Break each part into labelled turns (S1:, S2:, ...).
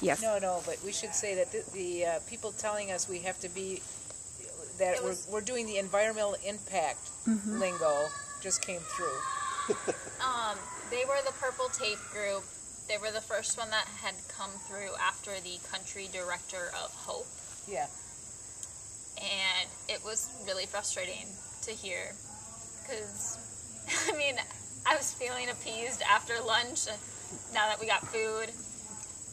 S1: Yes.
S2: No, but we should say that the people telling us we have to be, that we're doing the environmental impact lingo just came through.
S3: They were the Purple Tape group. They were the first one that had come through after the country director of Hope.
S2: Yeah.
S3: And it was really frustrating to hear because, I mean, I was feeling appeased after lunch now that we got food.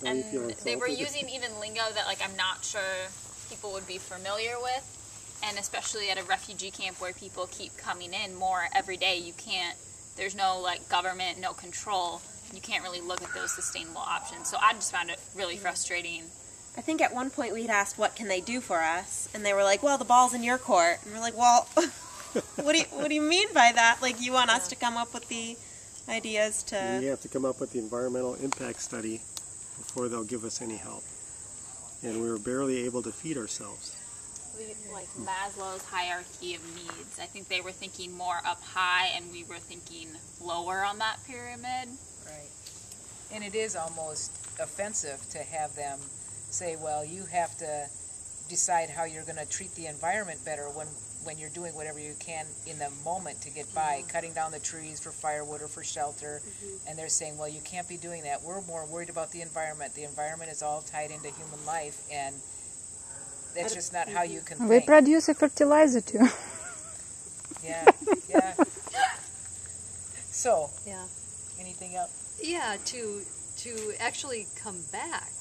S3: And they were using even lingo that, like, I'm not sure people would be familiar with. And especially at a refugee camp where people keep coming in more every day, you can't, there's no, like, government, no control. You can't really look at those sustainable options. So I just found it really frustrating.
S1: I think at one point we'd asked, what can they do for us? And they were like, well, the ball's in your court. And we're like, well, what do you mean by that? Like, you want us to come up with the ideas to...
S4: We have to come up with the environmental impact study before they'll give us any help. And we were barely able to feed ourselves.
S3: Like Maslow's hierarchy of needs. I think they were thinking more up high and we were thinking lower on that pyramid.
S2: Right. And it is almost offensive to have them say, well, you have to decide how you're going to treat the environment better when you're doing whatever you can in the moment to get by, cutting down the trees for firewood or for shelter. And they're saying, well, you can't be doing that. We're more worried about the environment. The environment is all tied into human life, and that's just not how you can think.
S5: We produce a fertilizer too.
S2: Yeah. So, anything else?
S6: Yeah, to actually come back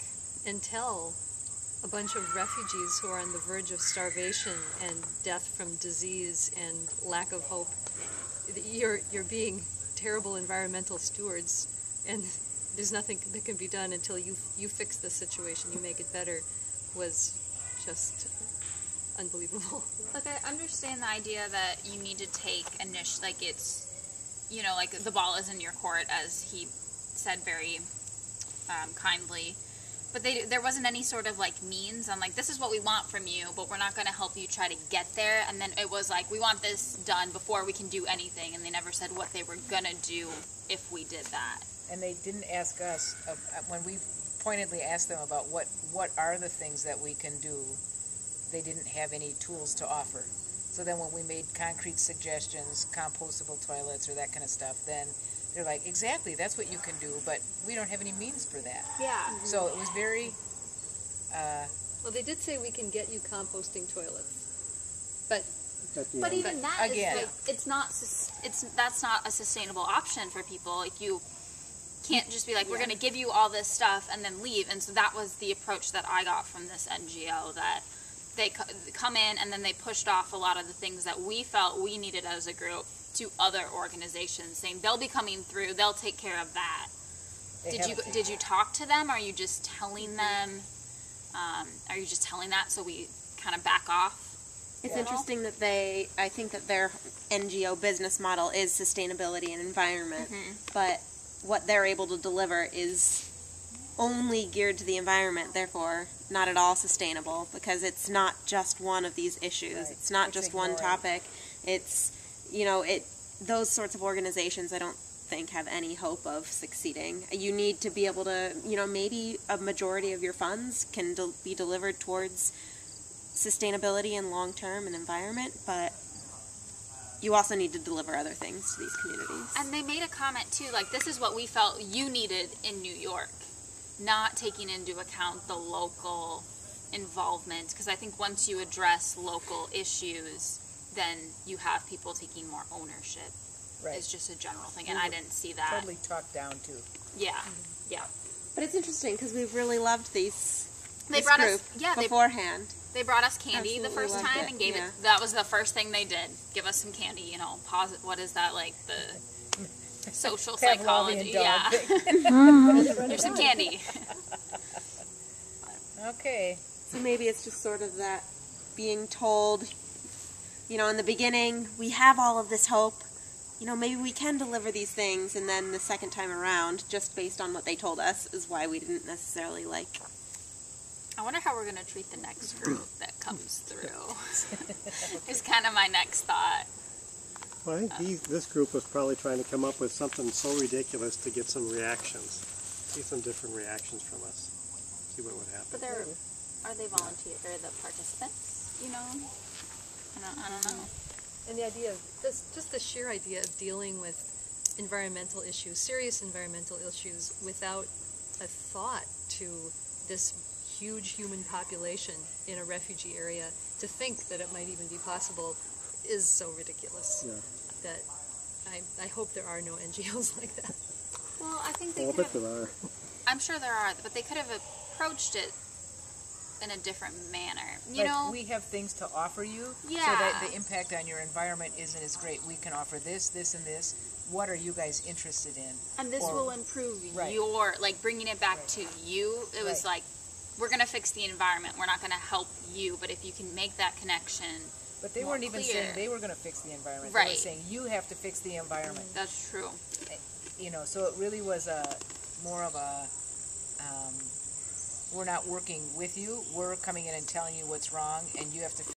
S6: and tell a bunch of refugees who are on the verge of starvation and death from disease and lack of hope, you're being terrible environmental stewards, and there's nothing that can be done until you fix the situation, you make it better, was just unbelievable.
S3: Like, I understand the idea that you need to take initiative, like it's, you know, like the ball is in your court, as he said very kindly. But there wasn't any sort of, like, means on, like, this is what we want from you, but we're not going to help you try to get there. And then it was like, we want this done before we can do anything. And they never said what they were going to do if we did that.
S2: And they didn't ask us, when we pointedly asked them about what are the things that we can do, they didn't have any tools to offer. So then when we made concrete suggestions, compostable toilets or that kind of stuff, then they're like, exactly, that's what you can do, but we don't have any means for that.
S3: Yeah.
S2: So it was very...
S6: well, they did say we can get you composting toilets,
S3: but even that again, is like, that's not a sustainable option for people. Like, you can't just be like, we're going to give you all this stuff and then leave. And so that was the approach that I got from this NGO, that they come in and then they pushed off a lot of the things that we felt we needed as a group to other organizations, saying they'll be coming through, they'll take care of that. Did you talk to them? Are you just telling them? Are you just telling that so we kind of back off?
S1: It's interesting that I think that their NGO business model is sustainability and environment, but what they're able to deliver is only geared to the environment, therefore not at all sustainable, because it's not just one of these issues. Right. It's not just one topic. It's, you know, those sorts of organizations I don't think have any hope of succeeding. You need to be able to, you know, maybe a majority of your funds can be delivered towards sustainability and long-term and environment, but you also need to deliver other things to these communities.
S3: And they made a comment too, like, this is what we felt you needed in New York, not taking into account the local involvement, because I think once you address local issues, then you have people taking more ownership. Right. It's just a general thing, and I didn't see that.
S2: Totally talked down to.
S3: Yeah, yeah.
S1: But it's interesting because we've really loved this group beforehand.
S3: They brought us candy the first time and gave it. That was the first thing they did. Give us some candy, you know, what is that, like the social psychology? Yeah. Here's some candy.
S2: Okay.
S1: So maybe it's just sort of that being told, you know, in the beginning, we have all of this hope, you know, maybe we can deliver these things, and then the second time around, just based on what they told us, is why we didn't necessarily like.
S3: I wonder how we're going to treat the next group that comes through. Is kind of my next thought.
S4: Well, I think this group was probably trying to come up with something so ridiculous to get some reactions. See some different reactions from us. see what would happen.
S3: But are they volunteer? They're the participants, you know? I don't know.
S6: And the idea of just the sheer idea of dealing with environmental issues, serious environmental issues, without a thought to this huge human population in a refugee area, to think that it might even be possible is so ridiculous.
S4: Yeah.
S6: That I hope there are no NGOs like that.
S3: Well, I think they
S4: Well, I
S3: could
S4: bet
S3: have,
S4: there are.
S3: I'm sure there are, but they could have approached it in a different manner. You
S2: Like,
S3: know?
S2: we have things to offer you, so
S3: Yeah.
S2: that the impact on your environment isn't as great. We can offer this, this, and this. What are you guys interested in?
S3: And this
S2: Or-
S3: will improve
S2: Right.
S3: your, like, bringing it back to you. It was
S2: Right.
S3: like, we're going to fix the environment. We're not going to help you. But if you can make that connection,
S2: But they
S3: more
S2: weren't even
S3: clear.
S2: saying they were going to fix the environment. They
S3: Right.
S2: were saying you have to fix the environment.
S3: that's true.
S2: You know, so it really was more of a, we're not working with you. We're coming in and telling you what's wrong, and you have to